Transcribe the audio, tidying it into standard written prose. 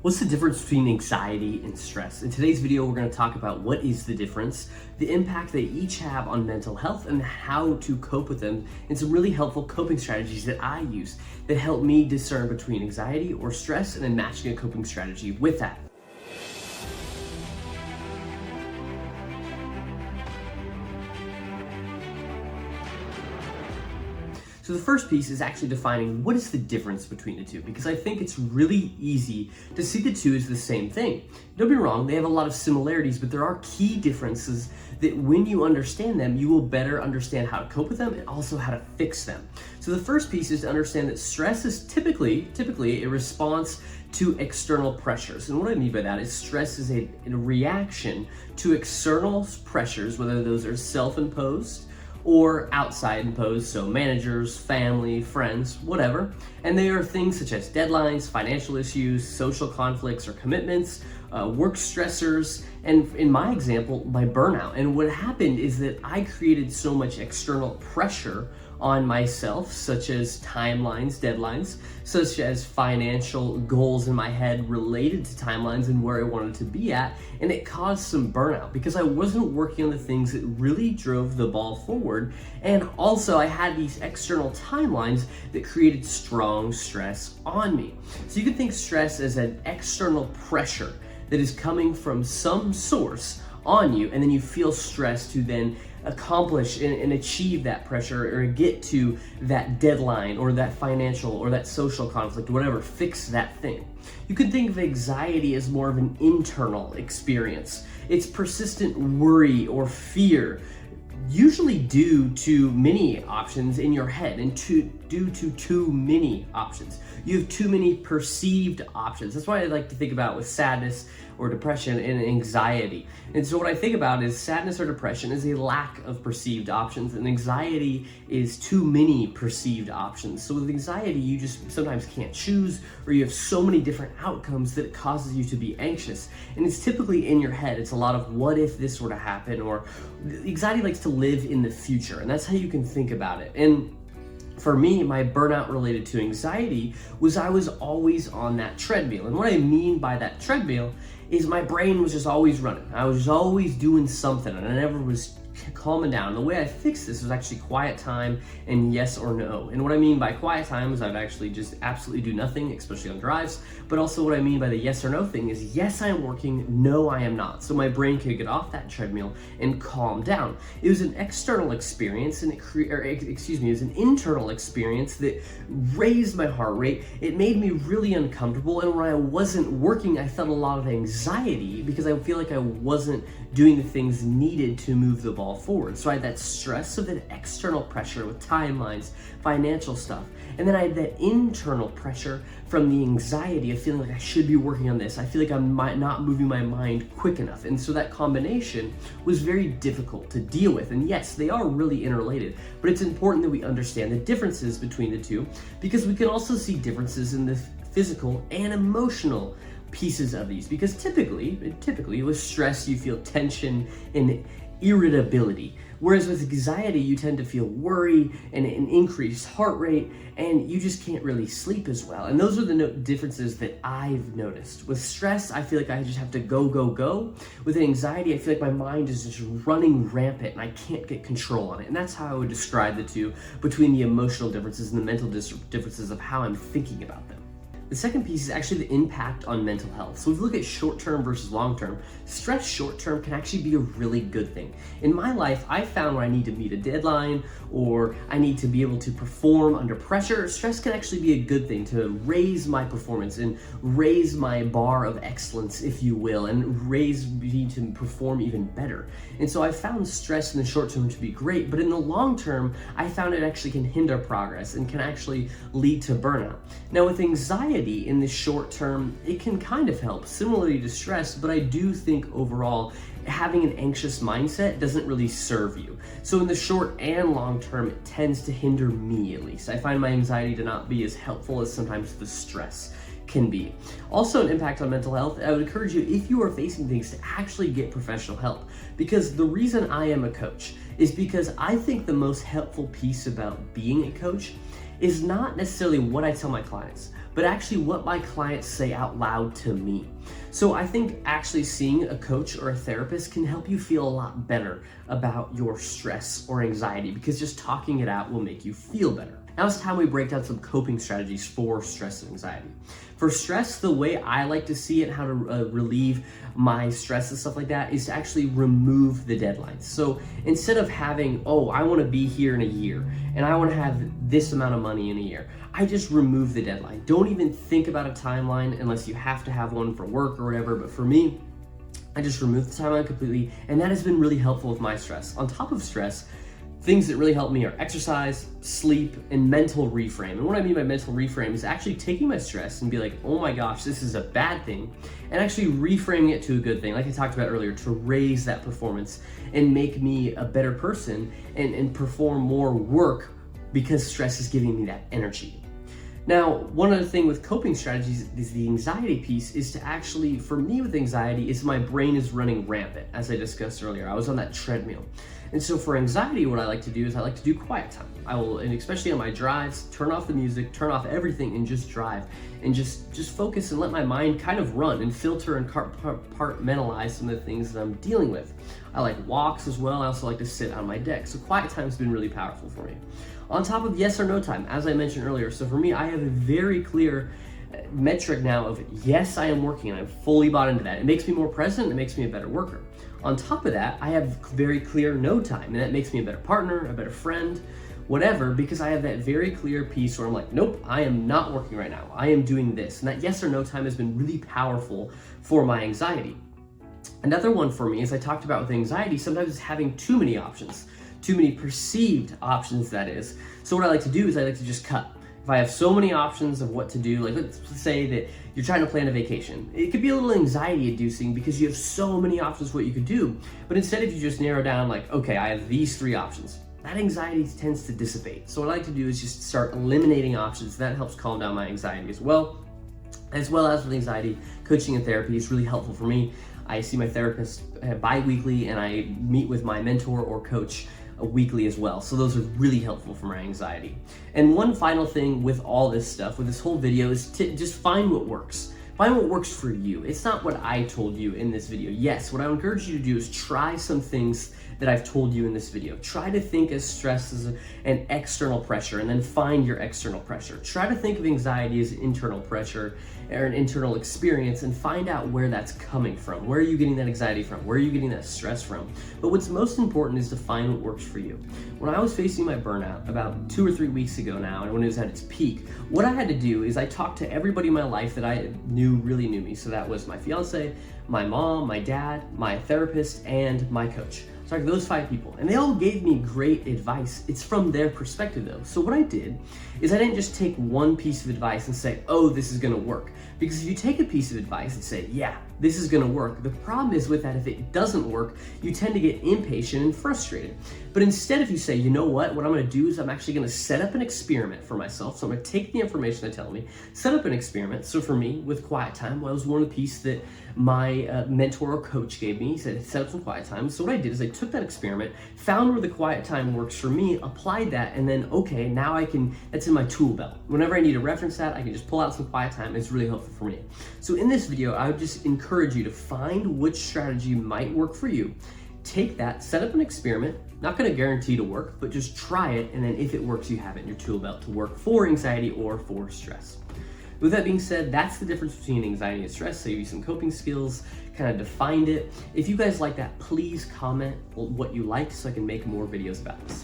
What's the difference between anxiety and stress? In today's video, we're going to talk about what is the difference, the impact they each have on mental health, and how to cope with them, and some really helpful coping strategies that I use that help me discern between anxiety or stress and then matching a coping strategy with that. So the first piece is actually defining what is the difference between the two, because I think it's really easy to see the two as the same thing. Don't be wrong, they have a lot of similarities, but there are key differences that when you understand them, you will better understand how to cope with them and also how to fix them. So the first piece is to understand that stress is typically a response to external pressures. And what I mean by that is stress is a reaction to external pressures, whether those are self-imposed or outside imposed, so managers, family, friends, whatever. And they are things such as deadlines, financial issues, social conflicts or commitments, work stressors, and in my example, my burnout. And what happened is that I created so much external pressure on myself, such as timelines, deadlines, such as financial goals in my head related to timelines and where I wanted to be at, and it caused some burnout because I wasn't working on the things that really drove the ball forward. And also I had these external timelines that created strong stress on me. So you can think stress as an external pressure that is coming from some source on you, and then you feel stressed to then accomplish and achieve that pressure or get to that deadline or that financial or that social conflict, whatever, fix that thing. You could think of anxiety as more of an internal experience. It's persistent worry or fear, usually due to many options in your head and due to too many options. You have too many perceived options. That's why I like to think about with sadness or depression and anxiety. And so what I think about is sadness or depression is a lack of perceived options, and anxiety is too many perceived options. So with anxiety, you just sometimes can't choose, or you have so many different outcomes that it causes you to be anxious. And it's typically in your head. It's a lot of what if this were to happen, or anxiety likes to live in the future, and that's how you can think about it. And for me, my burnout related to anxiety was I was always on that treadmill. And what I mean by that treadmill is my brain was just always running. I was just always doing something, and I never was calming down. The way I fixed this was actually quiet time and yes or no. And what I mean by quiet time is I'd actually just absolutely do nothing, especially on drives. But also what I mean by the yes or no thing is yes, I am working, no, I am not. So my brain could get off that treadmill and calm down. It was an external experience, and it was an internal experience that raised my heart rate. It made me really uncomfortable, and when I wasn't working, I felt a lot of anxiety because I feel like I wasn't doing the things needed to move the ball forward. So I had that stress of that external pressure with timelines, financial stuff. And then I had that internal pressure from the anxiety of feeling like I should be working on this. I feel like I'm not moving my mind quick enough. And so that combination was very difficult to deal with. And yes, they are really interrelated, but it's important that we understand the differences between the two, because we can also see differences in the physical and emotional pieces of these, because typically with stress you feel tension and irritability, whereas with anxiety you tend to feel worry and an increased heart rate, and you just can't really sleep as well. And those are the differences that I've noticed. With stress, I feel like I just have to go. With anxiety, I feel like my mind is just running rampant and I can't get control on it. And that's how I would describe the two, between the emotional differences and the mental differences of how I'm thinking about them. The second piece is actually the impact on mental health. So if you look at short-term versus long-term, stress short-term can actually be a really good thing. In my life, I found when I need to meet a deadline or I need to be able to perform under pressure, stress can actually be a good thing to raise my performance and raise my bar of excellence, if you will, and raise me to perform even better. And so I found stress in the short term to be great, but in the long term, I found it actually can hinder progress and can actually lead to burnout. Now with anxiety, in the short term, it can kind of help, similarly to stress, but I do think overall having an anxious mindset doesn't really serve you. So in the short and long term, it tends to hinder me, at least. I find my anxiety to not be as helpful as sometimes the stress can be. Also, an impact on mental health, I would encourage you, if you are facing things, to actually get professional help. Because the reason I am a coach is because I think the most helpful piece about being a coach is not necessarily what I tell my clients, but actually what my clients say out loud to me. So I think actually seeing a coach or a therapist can help you feel a lot better about your stress or anxiety, because just talking it out will make you feel better. Now it's time we break down some coping strategies for stress and anxiety. For stress, the way I like to see it, how to relieve my stress and stuff like that, is to actually remove the deadlines. So instead of having, oh, I want to be here in a year and I want to have this amount of money in a year, I just remove the deadline. Don't even think about a timeline unless you have to have one for work or whatever. But for me, I just remove the timeline completely, and that has been really helpful with my stress. On top of stress, things that really help me are exercise, sleep, and mental reframe. And what I mean by mental reframe is actually taking my stress and be like, oh my gosh, this is a bad thing, and actually reframing it to a good thing, like I talked about earlier, to raise that performance and make me a better person and perform more work, because stress is giving me that energy. Now, one other thing with coping strategies is the anxiety piece, is to actually, for me with anxiety, is my brain is running rampant, as I discussed earlier. I was on that treadmill. And so for anxiety, what I like to do is I like to do quiet time. I will, and especially on my drives, turn off the music, turn off everything, and just drive, and just focus and let my mind kind of run and filter and compartmentalize some of the things that I'm dealing with. I like walks as well. I also like to sit on my deck. So quiet time has been really powerful for me. On top of yes or no time, as I mentioned earlier. So for me, I have a very clear metric now of yes, I am working, and I'm fully bought into that. It makes me more present, it makes me a better worker. On top of that, I have very clear no time, and that makes me a better partner, a better friend, whatever, because I have that very clear piece where I'm like, nope, I am not working right now. I am doing this. And that yes or no time has been really powerful for my anxiety. Another one for me, as I talked about with anxiety, sometimes it's having too many options, too many perceived options, that is. So what I like to do is I like to just cut. If I have so many options of what to do, like let's say that you're trying to plan a vacation, it could be a little anxiety inducing because you have so many options what you could do. But instead, if you just narrow down like, okay, I have these 3 options, that anxiety tends to dissipate. So what I like to do is just start eliminating options. That helps calm down my anxiety as well. As well as with anxiety, coaching and therapy is really helpful for me. I see my therapist bi-weekly, and I meet with my mentor or coach weekly as well. So those are really helpful for my anxiety. And one final thing with all this stuff, with this whole video, is to just find what works. Find what works for you. It's not what I told you in this video. Yes, what I encourage you to do is try some things that I've told you in this video. Try to think of stress as an external pressure, and then find your external pressure. Try to think of anxiety as internal pressure or an internal experience, and find out where that's coming from. Where are you getting that anxiety from? Where are you getting that stress from? But what's most important is to find what works for you. When I was facing my burnout about 2 or 3 weeks ago now, and when it was at its peak, what I had to do is I talked to everybody in my life that I knew really knew me. So that was my fiance, my mom, my dad, my therapist, and my coach. So like those 5 people, and they all gave me great advice. It's from their perspective though. So what I did is I didn't just take one piece of advice and say, oh, this is gonna work. Because if you take a piece of advice and say, yeah, this is gonna work, the problem is with that, if it doesn't work, you tend to get impatient and frustrated. But instead, if you say, you know what I'm gonna do is I'm actually gonna set up an experiment for myself. So I'm gonna take the information they're telling me, set up an experiment. So for me, with quiet time, well, that was one of the pieces that my mentor or coach gave me. He said, set up some quiet time. So what I did is I took that experiment, found where the quiet time works for me, applied that, and then, okay, now I can, that's in my tool belt. Whenever I need to reference that, I can just pull out some quiet time. It's really helpful for me. So in this video, I would just encourage you to find which strategy might work for you. Take that, set up an experiment, not gonna guarantee to work, but just try it, and then if it works, you have it in your tool belt to work for anxiety or for stress. With that being said, that's the difference between anxiety and stress. So you some coping skills, kind of defined it. If you guys like that, please comment what you liked so I can make more videos about this.